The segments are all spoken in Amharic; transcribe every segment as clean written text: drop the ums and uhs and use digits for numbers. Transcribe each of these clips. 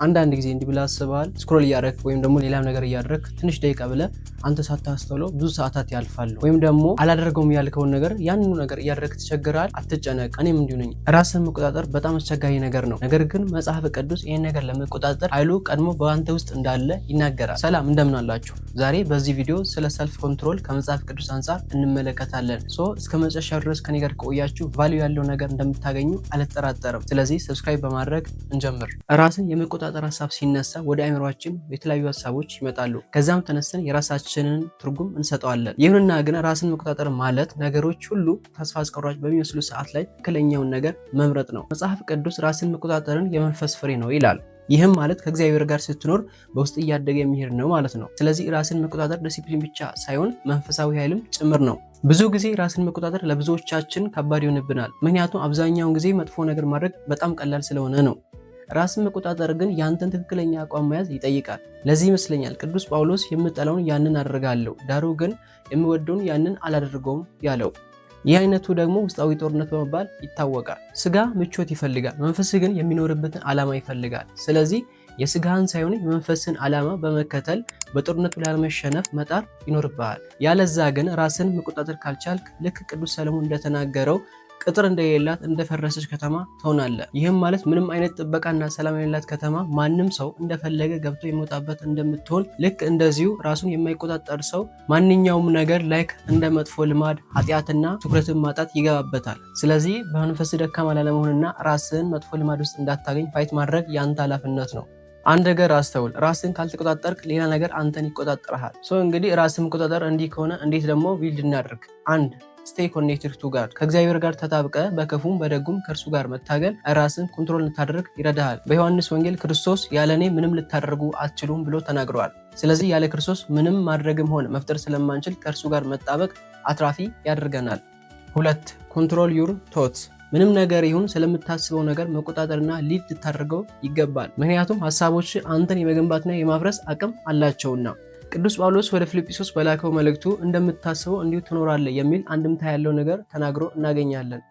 አንዳንድ ጊዜ እንዲህ ብለህ አስበሃል? ስክሮል እያደረክ ወይም ደግሞ ሌላም ነገር እያደረክ ትንሽ ደቂቃ ብለህ አንተ ሳታስተውለው ብዙ ሰዓታት ያልፋሉ። ወይም ደግሞ አላደረገውም ያልከውን ነገር ያንኑ ነገር እያደረክ ትቸገራል። አትጨነቅ፣ እኔም እንዲሁ ነኝ። ራስን መቆጣጠር በጣም አስቸጋሪ ነገር ነው። ነገር ግን መጽሐፍ ቅዱስ ይህን ነገር ለመቆጣጠር ኃይሉ ቀድሞ በአንተ ውስጥ እንዳለ ይናገራል። ሰላም እንደምን አላችሁ? ዛሬ በዚህ ቪዲዮ ስለ ሰልፍ ኮንትሮል ከመጽሐፍ ቅዱስ አንጻር እንመለከታለን። እስከ መጨረሻው ድረስ ከኔ ጋር ከቆያችሁ ቫልዩ ያለው ነገር እንደምታገኙ አልጠራጠርም። ስለዚህ ሰብስክራይብ በማድረግ እንጀምር። ራስን የመቆጣጠር ሀሳብ ሲነሳ ወደ አይምሯችን የተለያዩ ሀሳቦች ይመጣሉ። ከዛም ተነስተን የራሳችንን ትርጉም እንሰጠዋለን። ይሁንና ግን ራስን መቆጣጠር ማለት ነገሮች ሁሉ ተስፋ አስቆራጭ በሚመስሉ ሰዓት ላይ ትክክለኛውን ነገር መምረጥ ነው። መጽሐፍ ቅዱስ ራስን መቆጣጠርን የመንፈስ ፍሬ ነው ይላል። ይህም ማለት ከእግዚአብሔር ጋር ስትኖር በውስጥ እያደገ የሚሄድ ነው ማለት ነው። ስለዚህ ራስን መቆጣጠር ዲሲፕሊን ብቻ ሳይሆን መንፈሳዊ ኃይልም ጭምር ነው። ብዙ ጊዜ ራስን መቆጣጠር ለብዙዎቻችን ከባድ ይሆንብናል። ምክንያቱም አብዛኛውን ጊዜ መጥፎ ነገር ማድረግ በጣም ቀላል ስለሆነ ነው። ራስን መቆጣጠር ግን ያንተን ትክክለኛ አቋም መያዝ ይጠይቃል። ለዚህ ይመስለኛል ቅዱስ ጳውሎስ የምጠላውን ያንን አደርጋለሁ፣ ዳሩ ግን የምወደውን ያንን አላደርገውም ያለው። ይህ አይነቱ ደግሞ ውስጣዊ ጦርነት በመባል ይታወቃል። ስጋ ምቾት ይፈልጋል፣ መንፈስ ግን የሚኖርበትን ዓላማ ይፈልጋል። ስለዚህ የስጋህን ሳይሆን የመንፈስን ዓላማ በመከተል በጦርነቱ ላለመሸነፍ መጣር ይኖርብሃል። ያለዛ ግን ራስን መቆጣጠር ካልቻልክ ልክ ቅዱስ ሰለሞን እንደተናገረው ቅጥር እንደሌላት እንደፈረሰች ከተማ ትሆናለህ። ይህም ማለት ምንም አይነት ጥበቃና ሰላም የሌላት ከተማ ማንም ሰው እንደፈለገ ገብቶ የሚወጣበት እንደምትሆን፣ ልክ እንደዚሁ ራሱን የማይቆጣጠር ሰው ማንኛውም ነገር ላይክ እንደ መጥፎ ልማድ፣ ኃጢአትና ትኩረትን ማጣት ይገባበታል። ስለዚህ በመንፈስ ደካማ ላለመሆንና ራስን መጥፎ ልማድ ውስጥ እንዳታገኝ ፋይት ማድረግ ያንተ ኃላፊነት ነው። አንድ ነገር አስተውል፣ ራስን ካልተቆጣጠርክ ሌላ ነገር አንተን ይቆጣጠርሃል። እንግዲህ ራስን መቆጣጠር እንዲህ ከሆነ እንዴት ደግሞ ቢልድ እናድርግ? አንድ ስቴይ ኮኔክትድ ቱ ጋድ፣ ከእግዚአብሔር ጋር ተጣብቀ በክፉም በደጉም ከእርሱ ጋር መታገል ራስን ኮንትሮል ልታደርግ ይረዳሃል። በዮሐንስ ወንጌል ክርስቶስ ያለ እኔ ምንም ልታደርጉ አትችሉም ብሎ ተናግረዋል። ስለዚህ ያለ ክርስቶስ ምንም ማድረግም ሆነ መፍጠር ስለማንችል ከእርሱ ጋር መጣበቅ አትራፊ ያደርገናል። 2 ኮንትሮል ዩር ቶትስ፣ ምንም ነገር ይሁን ስለምታስበው ነገር መቆጣጠርና ሊድ ልታደርገው ይገባል። ምክንያቱም ሀሳቦች አንተን የመገንባትና የማፍረስ አቅም አላቸውና። ቅዱስ ጳውሎስ ወደ ፊልጵስዩስ በላከው መልእክቱ እንደምታስበው እንዲሁ ትኖራለህ የሚል አንድምታ ያለው ነገር ተናግሮ እናገኛለን።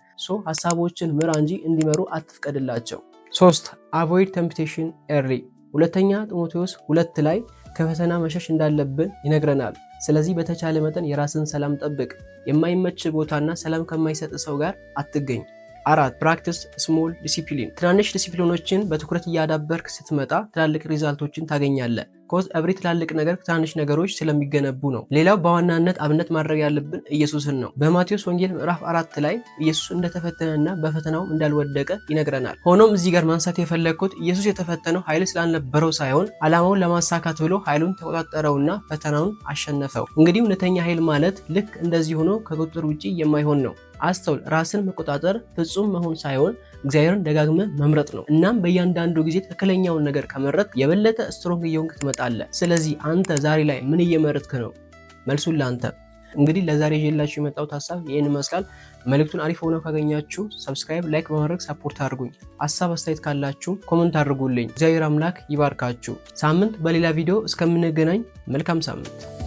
ሀሳቦችን ምራ እንጂ እንዲመሩ አትፍቀድላቸው። 3 አቮይድ ቴምፕቴሽን ኤርሊ፣ ሁለተኛ ጢሞቴዎስ 2 ላይ ከፈተና መሸሽ እንዳለብን ይነግረናል። ስለዚህ በተቻለ መጠን የራስን ሰላም ጠብቅ። የማይመች ቦታና ሰላም ከማይሰጥ ሰው ጋር አትገኝ። 4 ፕራክቲስ ስሞል ዲሲፕሊን፣ ትናንሽ ዲሲፕሊኖችን በትኩረት እያዳበርክ ስትመጣ ትላልቅ ሪዛልቶችን ታገኛለህ። ኤቭሪ ትላልቅ ነገር ትናንሽ ነገሮች ስለሚገነቡ ነው። ሌላው በዋናነት አብነት ማድረግ ያለብን ኢየሱስን ነው። በማቴዎስ ወንጌል ምዕራፍ 4 ላይ ኢየሱስ እንደተፈተነና በፈተናው እንዳልወደቀ ይነግረናል። ሆኖም እዚህ ጋር ማንሳት የፈለግኩት ኢየሱስ የተፈተነው ኃይል ስላልነበረው ሳይሆን ዓላማውን ለማሳካት ብሎ ኃይሉን ተቆጣጠረውና ፈተናውን አሸነፈው። እንግዲህ እውነተኛ ኃይል ማለት ልክ እንደዚህ ሆኖ ከቁጥጥር ውጪ የማይሆን ነው። አስተውል፣ ራስን መቆጣጠር ፍጹም መሆን ሳይሆን እግዚአብሔርን ደጋግመህ መምረጥ ነው። እናም በእያንዳንዱ ጊዜ ትክክለኛውን ነገር ከመረጥ የበለጠ ስትሮንግ እየሆንክ ትመጣለህ። ስለዚህ አንተ ዛሬ ላይ ምን እየመረጥክ ነው? መልሱን ለአንተ። እንግዲህ ለዛሬ ይዤላችሁ የመጣሁት ሀሳብ ይህን ይመስላል። መልእክቱን አሪፍ ሆነው ካገኛችሁ ሰብስክራይብ፣ ላይክ በማድረግ ሰፖርት አድርጉኝ። ሀሳብ አስተያየት ካላችሁ ኮመንት አድርጉልኝ። እግዚአብሔር አምላክ ይባርካችሁ። ሳምንት በሌላ ቪዲዮ እስከምንገናኝ መልካም ሳምንት።